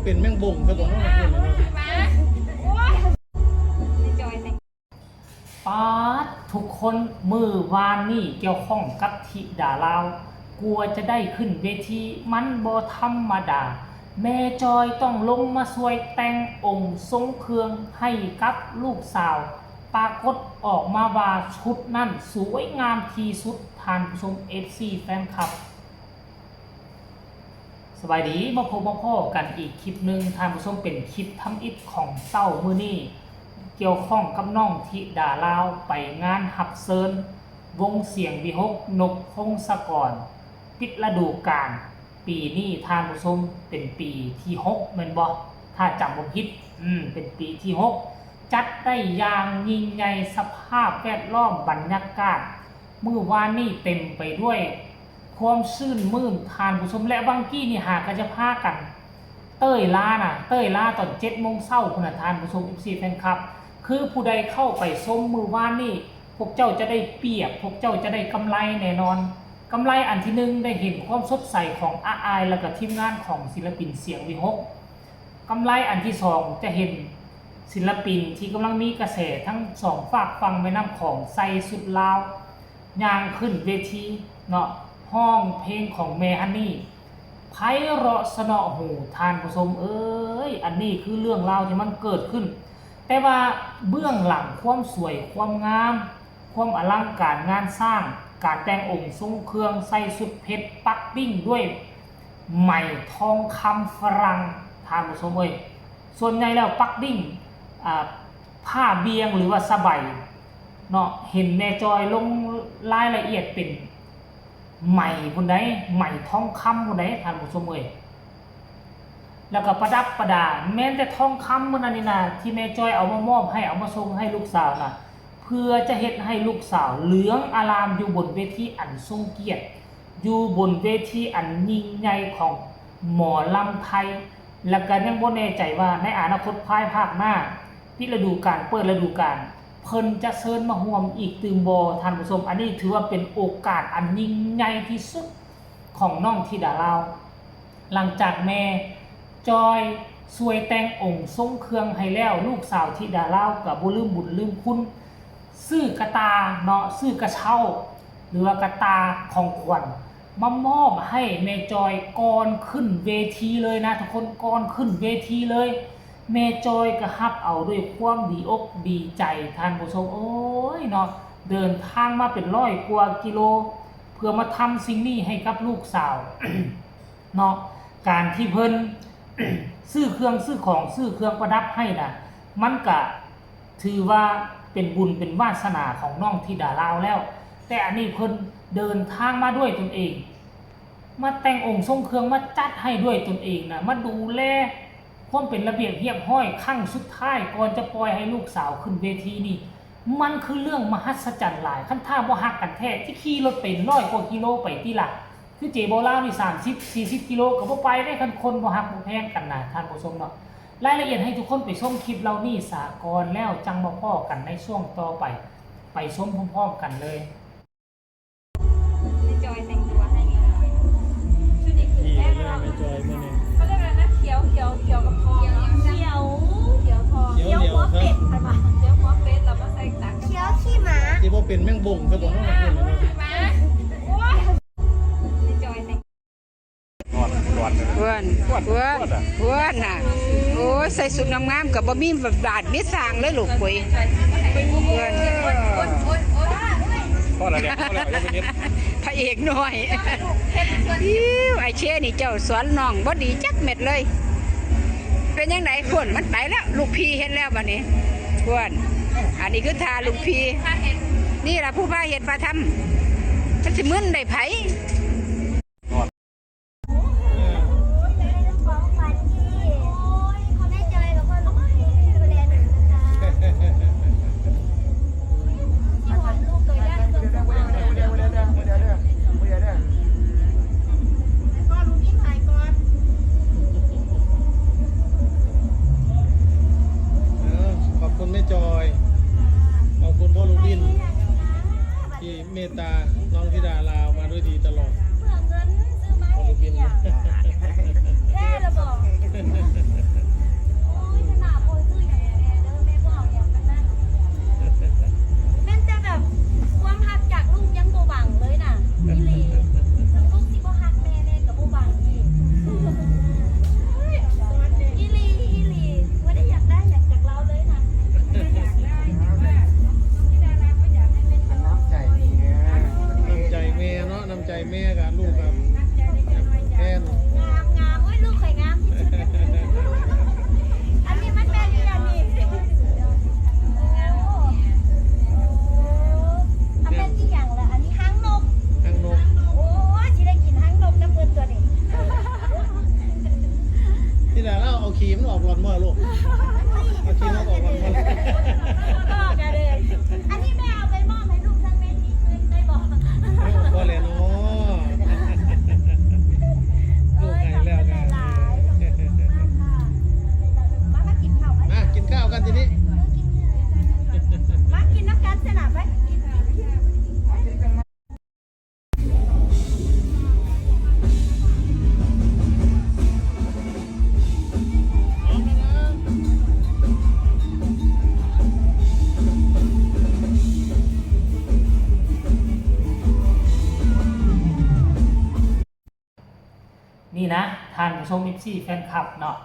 เป็นแมงบ่งครับผมป๊าดทุกคนมือวานนี่เกี่ยวข้องกับธิดาลาวกลัวจะได้ขึ้นเวทีมันบ่ธรรมดาแม่จอยต้องลงมาช่วยแต่งองค์ทรงเครื่องให้กับลูกสาวปรากฏออกมาว่าชุดนั้นสวยงามที่สุดท่านผู้ชม FC แฟนคลับสบายดีมาพบมาพ่อกันอีกคลิปหนึ่งท่านผู้ชมเป็นคลิปทำอิฐของเต้ามือนี่เกี่ยวข้องกับน้องธิดาลาวไปงานหับเซินวงเสียงวิหกนกพงศกรปิดฤดูกาลปีนี้ท่านผู้ชมเป็นปีที่6แม่นบ่ถ้าจำบ่ผิดเป็นปีที่6จัดได้อย่างยิ่งใหญ่สภาพแวดล้อมบรรยากาศมื้อวานนี้เต็มไปด้วยความชื่นมื่นทานผู้ชมและบางกี้นี่หากจะพากันเต้ยล่าตอน7 โมงเช้าคุณทานผู้ชม FC แฟนคลับคือผู้ใดเข้าไปชมมือวานนี่พวกเจ้าจะได้เปรียบพวกเจ้าจะได้กำไรแน่นอนกำไรอันที่1ได้เห็นความสดใสของอาอายและก็ทีมงานของศิลปินเสียงวิหกกำไรอันที่2จะเห็นศิลปินที่กำลังมีกระแสทั้ง2ฝากฟังแม่น้ำของใส่สุดลาวย่างขึ้นเวทีเนาะห้องเพลงของแม่ฮันนี่ไพเราะสนอหูทานผู้ชมอันนี้คือเรื่องราวที่มันเกิดขึ้นแต่ว่าเบื้องหลังความสวยความงามความอลังการงานสร้างการแต่งองค์ทรงเครื่องใส่สุดเพชรปักปิ้งด้วยไหมทองคำฝรั่งทานผู้ชมส่วนใหญ่แล้วปักปิ้งผ้าเบียงหรือว่าสบายเนาะเห็นแม่จอยลงรายละเอียดเป็นใหม่คนใดใหม่ทองคำคนใดท่านผู้ชมแล้วก็ประดับประดาแม้แต่ทองคำมันนั่นนี่นะที่แม่จอยเอามามอบให้เอามาส่งให้ลูกสาวนะเพื่อจะเฮ็ดให้ลูกสาวเหลืองอารามอยู่บนเวทีอันทรงเกียรติอยู่บนเวทีอันยิ่งใหญ่ของหมอลำไทยแล้วก็ยังบ่แน่ใจว่าในอนาคตภายภาคหน้าที่ฤดูกาลเปิดฤดูกาลเพิ่นจะเชิญมาร่วมอีกตืมบ่ท่านผู้ชมอันนี้ถือว่าเป็นโอกาสอันยิ่งใหญ่ที่สุดของน้องธิดาลาวหลังจากแม่จอยช่วยแต่งองค์ทรงเครื่องให้แล้วลูกสาวธิดาลาวก็บ่ลืมบุญลืมคุณซื้อกระตาเนาะซื้อกระเช้าหรือว่ากระตาของขวัญมามอบให้แม่จอยก่อนขึ้นเวทีเลยนะทุกคนก่อนขึ้นเวทีเลยแม่จอยก็รับเอาด้วยความดีอกดีใจท่านผู้ชมเนาะเดินทางมาเป็น100 กว่ากิโลเพื่อมาทำสิ่งนี้ให้กับลูกสาว เนาะการที่เพิ่น ซื้อเครื่องซื้อของซื้อเครื่องประดับให้นะมันก็ถือว่าเป็นบุญเป็นวาสนาของน้องธิดาลาวแล้วแต่อันนี้เพิ่นเดินทางมาด้วยตนเองมาแต่งองค์ทรงเครื่องมาจัดให้ด้วยตนเองนะมาดูแลความเป็นระเบียบเรียบร้อยขั้งสุดท้ายก่อนจะปล่อยให้ลูกสาวขึ้นเวทีนี่มันคือเรื่องมหัศจรรย์หลายคันท่าบ่ฮักกันแท้ที่ขี่รถเป็น100 กว่ากิโลไปที่ละคือเจโบลาวนี่30-40 กิโลก็บ่ไปได้คันคนบ่ฮักบ่แพงกันนะท่านผู้ชมเนาะรายละเอียดให้ทุกคนไปชมคลิปเรานี่สากลแล้วจังมาพ้อกันในช่วงต่อไปชมพร้อมๆกันเลยจอยแต่งตัวให้ไงชุดนี้คือแม่เราเขาเรียกอะไรนะเขียวกับทองเขียวทองเขียวหัวเป็ดใช่ไหมเขียวหัวเป็ดเราก็ใส่ตักเขียวขี้หมาที่ว่าเป็นแมงบ่งครับผมจอยแต่งเพื่อนน่ะโอ้ใส่สุดงามๆกับบะหมี่แบบบาดมิสางเลยลูกปุ้ยเพื่อนพ่ออะไรเนี่ยพระเอกหน่อยไอเช่นี่เจ้าสอนน้องบ่ดีจักเม็ดเลยเป็นยังไงฝนมันไปแล้วลูกพี่เห็นแล้วบัดนี้เพื่อนอันนี้คือทาลูกพี่นี่ล่ะผู้พาเห็ดพาทำมันสิมึนได้ไผแม่จอยขอบคุณพ่อลูกบินที่เมตตาน้องธิดาลาวมาด้วยดีตลอดพ่อลูกบินแค่ระบอก เอาขี้นกออกก่อน ก็กระเด็นอันนี้แม่เอาไปมอบให้ลูกทั้งเม็ดนี้คืนได้บอก พอแล้วเนาะลูกให้แล้วกัน มากินข้าวไหม มากินข้าวกันทีนี้ มากินน้ำกันสนับไหมกิน นี่นะท่านผู้ชมมิปซี่แฟนคลับเนาะ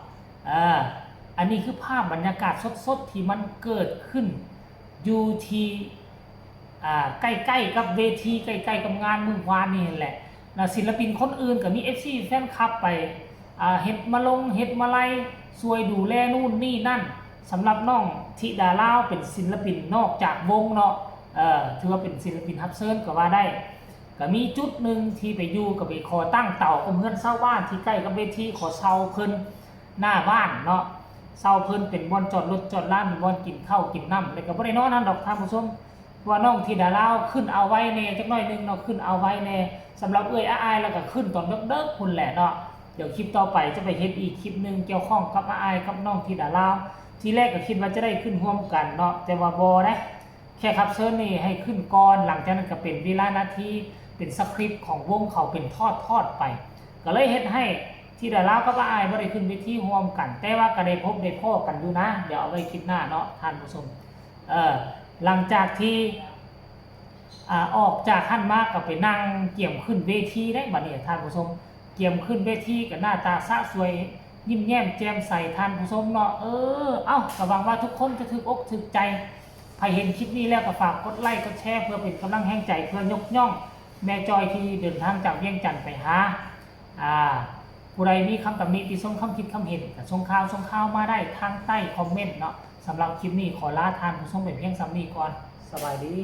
อันนี้คือภาพบรรยากาศสดๆที่มันเกิดขึ้นอยู่ที่ใกล้ๆกับเวทีใกล้ๆกับงานเมื่อวานนี่แหละนะศิลปินคนอื่นก็มี FC แฟนคลับไปเฮ็ดมาลงเฮ็ดมาไล่ช่วยดูแลนู่นนี่นั่นสำหรับน้องธิดาลาวเป็นศิลปินนอกจากวงเนาะถือว่าเป็นศิลปินรับเชิญก็ว่าได้ก็มีจุดหนึ่งที่ไปอยู่กับไปขอตั้งเต่ากับเพื่อนเศร้าบ้านที่ใกล้กับเวทีขอเช่าเพิ่นหน้าบ้านเนาะเศร้าเพิ่นเป็นบ่อนจอดรถจอดร้านเป็นบ่อนกินข้าวกินน้ำแล้วก็บ่ได้นอนนั่นดอกท่านผู้ชมว่าน้องธิดาลาวขึ้นเอาไว้แน่จักหน่อยนึงเนาะขึ้นเอาไว้แน่สำหรับเอ้ยอ้ายแล้วก็ขึ้นตอนเด็กๆพุ่นแหละเนาะเดี๋ยวคลิปต่อไปจะไปเฮ็ดอีกคลิปนึงเกี่ยวข้องกับอ้ายกับน้องธิดาลาวทีแรกก็คิดว่าจะได้ขึ้นร่วมกันเนาะแต่ว่าบ่ได้แค่ครับเชิญนี่ให้ขึ้นก่อนหลังจากนั้นก็เป็นเวลานาทีเป็นสคริปต์ของวงเขาเป็นทอดไปก็เลยเฮ็ดให้ที่ดาราก็ว่าอายบ่ได้ขึ้นเวทีร่วมกันแต่ว่าก็ได้พบได้พ้อกันอยู่นะเดี๋ยวเอาไว้คลิปหน้าเนาะท่านผู้ชมหลังจากที่ออกจากขั้นมากก็ไปนั่งเกี่ยมขึ้นเวทีได้บัดนี้ท่านผู้ชมเกี่ยมขึ้นเวทีกับหน้าตาสะสวยยิ้มแย้มแจ่มใสท่านผู้ชมเนาะเอ้าก็หวังว่าทุกคนจะถึกอกถึกใจใครเห็นคลิปนี้แล้วก็ฝากกดไลค์กดแชร์เพื่อเป็นกำลังแห่งใจเพื่อยกย่องแม่จอยที่เดินทางจากเวียงจันทร์ไปหาผู้ใดมีคำตำหนิติชมคำคิดคำเห็นส่งข่าวมาได้ทางใต้คอมเมนต์เนาะสำหรับคลิปนี้ขอลาทานผู้ชมเป็นเพียงซ้ำนี้ก่อนสบายดี